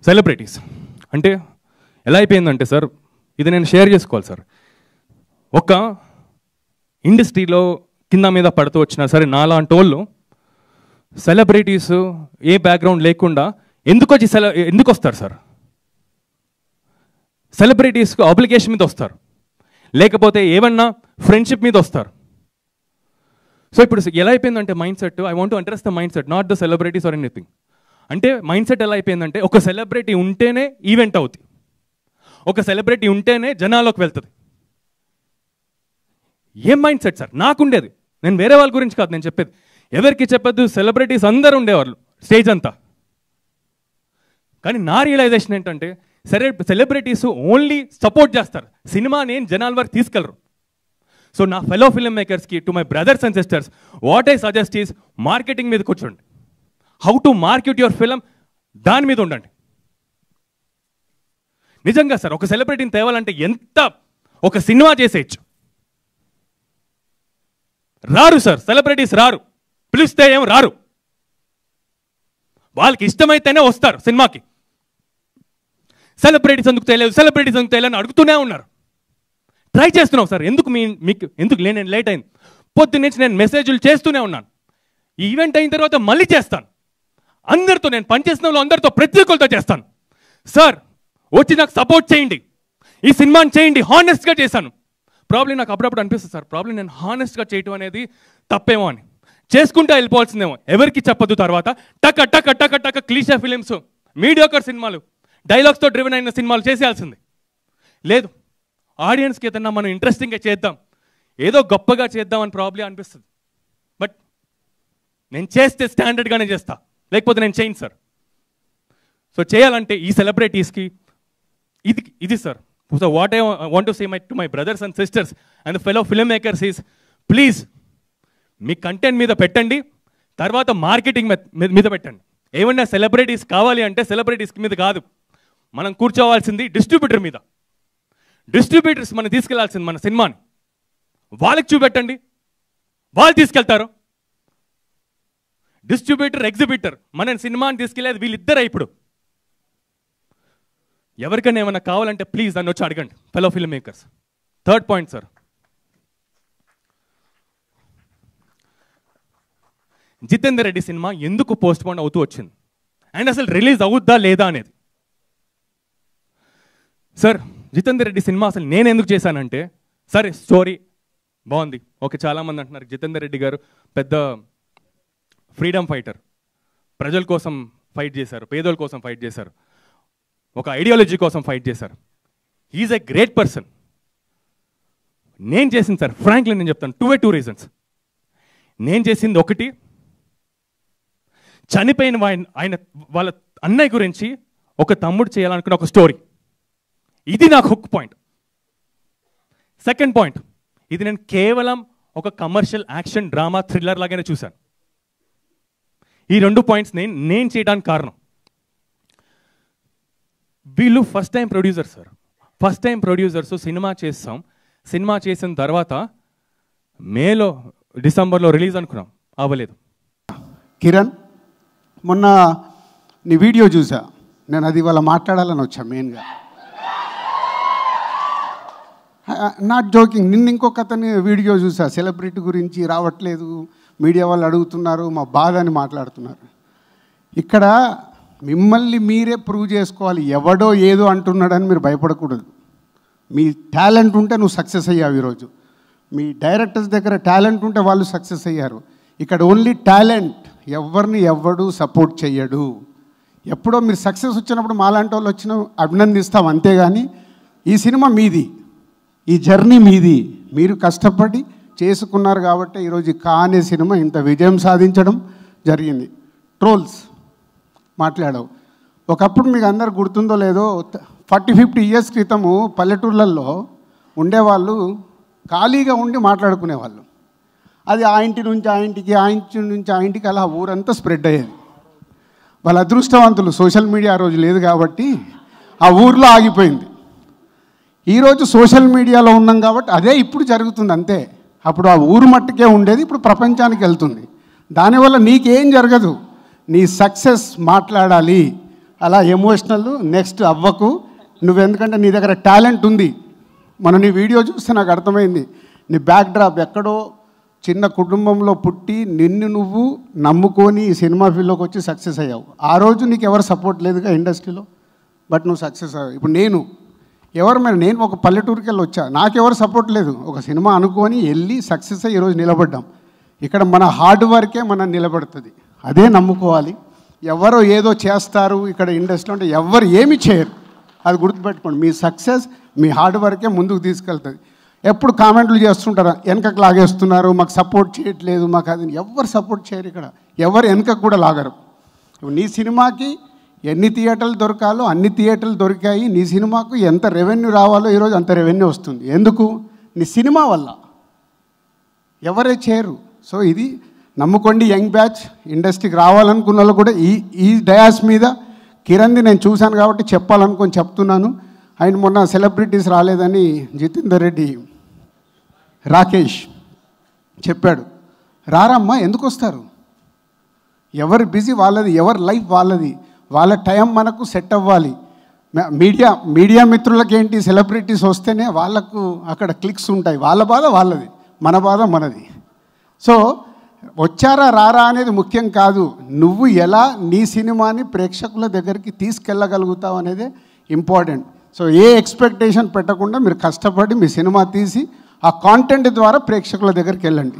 Celebrities అంటే ఎలా అయిపోయిందంటే సార్, ఇది నేను షేర్ చేసుకోవాలి సార్. ఒక ఇండస్ట్రీలో కింద మీద పడుతూ వచ్చినా సరే నాలాంటి వాళ్ళు సెలబ్రిటీస్ ఏ బ్యాక్గ్రౌండ్ లేకుండా ఎందుకు వస్తారు సార్? సెలబ్రిటీస్కు అప్లికేషన్ మీద వస్తారు, లేకపోతే ఏమన్నా ఫ్రెండ్షిప్ మీద వస్తారు. సో ఇప్పుడు ఎలా అయిపోయిందంటే mind set, I want to address the mind set, not the celebrities or anything. అంటే మైండ్ సెట్ ఎలా అయిపోయిందంటే ఒక సెలబ్రిటీ ఉంటేనే ఈవెంట్ అవుతుంది, ఒక సెలబ్రిటీ ఉంటేనే జనాల్లోకి వెళ్తుంది. ఏం మైండ్ సెట్ సార్ నాకుండేది? నేను వేరే వాళ్ళ గురించి కాదు నేను చెప్పేది, ఎవరికి చెప్పద్దు, సెలబ్రిటీస్ అందరూ ఉండేవాళ్ళు స్టేజ్ అంతా. కానీ నా రియలైజేషన్ ఏంటంటే సెలబ్రిటీస్ ఓన్లీ సపోర్ట్ చేస్తారు, సినిమా నేను జనాల వరకు తీసుకెళ్ళరు. సో నా ఫెలో ఫిల్మ్ మేకర్స్కి, to my brothers and sisters, what I suggest is marketing మీద కూర్చోండి. How to market your film, దాని మీద ఉండండి. నిజంగా సార్ ఒక సెలబ్రిటీని తేవాలంటే ఎంత ఒక సినిమా చేసేయచ్చు. రారు సార్ సెలబ్రిటీస్, రారు, పిలిస్తే ఏం రారు. వాళ్ళకి ఇష్టమైతేనే వస్తారు సినిమాకి. సెలబ్రిటీస్ ఎందుకు తెలియదు, సెలబ్రిటీస్ ఎందుకు తెలియదు అని అడుగుతూనే ఉన్నారు. ట్రై చేస్తున్నాం సార్, ఎందుకు నేను లేట్ అయింది, పొద్దున్నుంచి నేను మెసేజ్లు చేస్తూనే ఉన్నాను. ఈ ఈవెంట్ అయిన తర్వాత మళ్ళీ చేస్తాను, అందరితో నేను పనిచేసిన వాళ్ళు అందరితో ప్రతి ఒక్కరితో చేస్తాను. సార్ వచ్చి నాకు సపోర్ట్ చేయండి, ఈ సినిమాని చేయండి. హానెస్ట్గా చేశాను. ప్రాబ్లం నాకు అప్పుడప్పుడు అనిపిస్తుంది సార్, ప్రాబ్లం నేను హానెస్ట్గా చేయటం అనేది తప్పేమో అని. చేసుకుంటా వెళ్ళిపోవాల్సిందేమో, ఎవరికి చెప్పదు. తర్వాత టక టక టక టక క్లీషా ఫిలిమ్స్, మీడియోకర్ సినిమాలు, డైలాగ్స్తో డ్రివెన్ అయిన సినిమాలు చేసేయాల్సింది. లేదు, ఆడియన్స్కి ఏదన్నా మనం ఇంట్రెస్టింగ్గా చేద్దాం, ఏదో గొప్పగా చేద్దామని ప్రాబ్లం అనిపిస్తుంది. బట్ నేను చేస్తే స్టాండర్డ్గానే చేస్తా, లేకపోతే నేను చేయను సార్. సో చేయాలంటే ఈ సెలబ్రిటీస్కి ఇది sir. So what I want to say to my brothers and sisters and fellow film makers is, please me content మీద పెట్టండి, తర్వాత మార్కెటింగ్ మీద పెట్టండి. ఏమన్నా సెలబ్రిటీస్ కావాలి అంటే సెలబ్రిటీస్ మీద కాదు, మనం కూర్చోవాల్సింది డిస్ట్రిబ్యూటర్ మీద. డిస్ట్రిబ్యూటర్స్ మనం తీసుకెళ్లాల్సింది మన సినిమాని, వాళ్ళకి చూపెట్టండి, వాళ్ళు తీసుకెళ్తారు. డిస్ట్రిబ్యూటర్, ఎగ్జిబిటర్, మన సినిమాని తీసుకెళ్ళేది వీళ్ళిద్దరే. ఇప్పుడు ఎవరికైనా ఏమైనా కావాలంటే ప్లీజ్ నన్ను వచ్చి అడగండి, fellow film makers. Third point sir, Jitender Reddy cinema ఎందుకు పోస్ట్ పోన్ అవుతూ వచ్చింది అండ్ అసలు రిలీజ్ అవుద్దా లేదా అనేది. సార్ జితేందర్ రెడ్డి సినిమా అసలు నేను ఎందుకు చేశానంటే, సరే స్టోరీ బాగుంది, ఓకే, చాలామంది అంటున్నారు జితేందర్ రెడ్డి గారు పెద్ద ఫ్రీడమ్ ఫైటర్, ప్రజల కోసం ఫైట్ చేశారు, పేదోళ్ళ కోసం ఫైట్ చేశారు, ఒక ఐడియాలజీ కోసం ఫైట్ చేశారు. He is a great person. నేను చేసింది సార్ ఫ్రాంక్లీ నేను చెప్తాను, టూ రీజన్స్. నేను చేసింది ఒకటి, చనిపోయిన ఆయన వాళ్ళ అన్నయ్య గురించి ఒక తమ్ముడు చేయాలనుకున్న ఒక స్టోరీ, ఇది నాకు హుక్ పాయింట్. సెకండ్ పాయింట్, ఇది నేను కేవలం ఒక కమర్షియల్ యాక్షన్ డ్రామా థ్రిల్లర్ లాగానే చూశాను. ఈ రెండు పాయింట్స్ నేను చేయడానికి కారణం, వీళ్ళు first time producer sir, first time producers. Cinema చేస్తాం, సినిమా చేసిన తర్వాత మేలో డిసెంబర్లో రిలీజ్ అనుకున్నాం, అవ్వలేదు. కిరణ్, మొన్న నీ వీడియో చూసా నేను, అది ఇవాళ మాట్లాడాలని వచ్చా మెయిన్గా. నాట్ జోకింగ్, నిన్న ఇంకొక అతని వీడియో చూసా, సెలబ్రిటీ గురించి రావట్లేదు, మీడియా వాళ్ళు అడుగుతున్నారు, మా బాధ అని మాట్లాడుతున్నారు. ఇక్కడ మిమ్మల్ని మీరే ప్రూవ్ చేసుకోవాలి, ఎవడో ఏదో అంటున్నాడని మీరు భయపడకూడదు. మీ టాలెంట్ ఉంటే నువ్వు సక్సెస్ అయ్యావు. ఈరోజు మీ డైరెక్టర్స్ దగ్గర టాలెంట్ ఉంటే వాళ్ళు సక్సెస్ అయ్యారు. ఇక్కడ ఓన్లీ టాలెంట్, ఎవరిని ఎవడు సపోర్ట్ చెయ్యడు. ఎప్పుడో మీరు సక్సెస్ వచ్చినప్పుడు మాలాంటి వాళ్ళు వచ్చిన అభినందిస్తాం, అంతేగాని ఈ సినిమా మీది, ఈ జర్నీ మీది, మీరు కష్టపడి చేసుకున్నారు కాబట్టి ఈరోజు కానే సినిమా ఇంత విజయం సాధించడం జరిగింది. ట్రోల్స్ మాట్లాడావు, ఒకప్పుడు మీకు అందరు గుర్తుందో లేదో, 40-50 ఇయర్స్ క్రితము పల్లెటూర్లలో ఉండేవాళ్ళు ఖాళీగా ఉండి మాట్లాడుకునేవాళ్ళు. అది ఆ ఇంటి నుంచి ఆ ఇంటికి, ఆ ఇంటి నుంచి ఆ ఇంటికి, అలా ఊరంతా స్ప్రెడ్ అయ్యేది. వాళ్ళ అదృష్టవంతులు, సోషల్ మీడియా ఆ రోజు లేదు కాబట్టి ఆ ఊర్లో ఆగిపోయింది. ఈరోజు సోషల్ మీడియాలో ఉన్నాం కాబట్టి అదే ఇప్పుడు జరుగుతుంది అంతే. అప్పుడు ఆ ఊరు మట్టుకే ఉండేది, ఇప్పుడు ప్రపంచానికి వెళ్తుంది. దానివల్ల నీకేం జరగదు, నీ సక్సెస్ మాట్లాడాలి. అలా ఎమోషనల్ నెక్స్ట్ అవ్వకు. నువ్వెందుకంటే నీ దగ్గర టాలెంట్ ఉంది. నీ వీడియో చూస్తే నాకు అర్థమైంది. నీ బ్యాక్ డ్రాప్ ఎక్కడో చిన్న కుటుంబంలో పుట్టి నిన్ను నువ్వు నమ్ముకొని ఈ సినిమా ఫీల్డ్లోకి వచ్చి సక్సెస్ అయ్యావు. ఆ రోజు నీకు ఎవరు సపోర్ట్ లేదుగా ఇండస్ట్రీలో, బట్ నువ్వు సక్సెస్ అయ్యావు. ఇప్పుడు నేను ఒక పల్లెటూరుకి వెళ్ళి వచ్చా, నాకెవరు సపోర్ట్ లేదు. ఒక సినిమా అనుకొని వెళ్ళి సక్సెస్ అయ్యి ఈరోజు నిలబడ్డాం. ఇక్కడ మన హార్డ్ వర్కే మనం నిలబడుతుంది, అదే నమ్ముకోవాలి. ఎవరో ఏదో చేస్తారు ఇక్కడ ఇండస్ట్రీలో అంటే ఎవరు ఏమి చేయరు, అది గుర్తుపెట్టుకోండి. మీ సక్సెస్ మీ హార్డ్ వర్కే ముందుకు తీసుకెళ్తుంది. ఎప్పుడు కామెంట్లు చేస్తుంటారు, వెనకకు లాగేస్తున్నారు, మాకు సపోర్ట్ చేయట్లేదు, మాకు అది. ఎవరు సపోర్ట్ చేయరు ఇక్కడ, ఎవరు వెనకకు కూడా లాగరు. నీ సినిమాకి ఎన్ని థియేటర్లు దొరకాలో అన్ని థియేటర్లు దొరికాయి. నీ సినిమాకు ఎంత రెవెన్యూ రావాలో ఈరోజు అంత రెవెన్యూ వస్తుంది. ఎందుకు? నీ సినిమా వల్ల. ఎవరే చేయరు. సో ఇది నమ్ముకోండి. యంగ్ బ్యాచ్ ఇండస్ట్రీకి రావాలనుకున్న వాళ్ళు కూడా ఈ డయాస్ మీద కిరణ్ది నేను చూశాను కాబట్టి చెప్పాలనుకొని చెప్తున్నాను. ఆయన మొన్న సెలబ్రిటీస్ రాలేదని జితేందర్ రెడ్డి రాకేష్ చెప్పాడు. రారమ్మా, ఎందుకు వస్తారు? ఎవరి బిజీ వాళ్ళది, ఎవరి లైఫ్ వాళ్ళది, వాళ్ళ టైం మనకు సెట్ అవ్వాలి. మీడియా మిత్రులకి ఏంటి, సెలబ్రిటీస్ వస్తేనే వాళ్ళకు అక్కడ క్లిక్స్ ఉంటాయి. వాళ్ళ బాధ వాళ్ళది, మన బాధ మనది. సో వచ్చారా రారా అనేది ముఖ్యం కాదు, నువ్వు ఎలా నీ సినిమాని ప్రేక్షకుల దగ్గరికి తీసుకెళ్ళగలుగుతావు అనేదే ఇంపార్టెంట్. సో ఏ ఎక్స్పెక్టేషన్ పెట్టకుండా మీరు కష్టపడి మీ సినిమా తీసి ఆ కాంటెంట్ ద్వారా ప్రేక్షకుల దగ్గరికి వెళ్ళండి.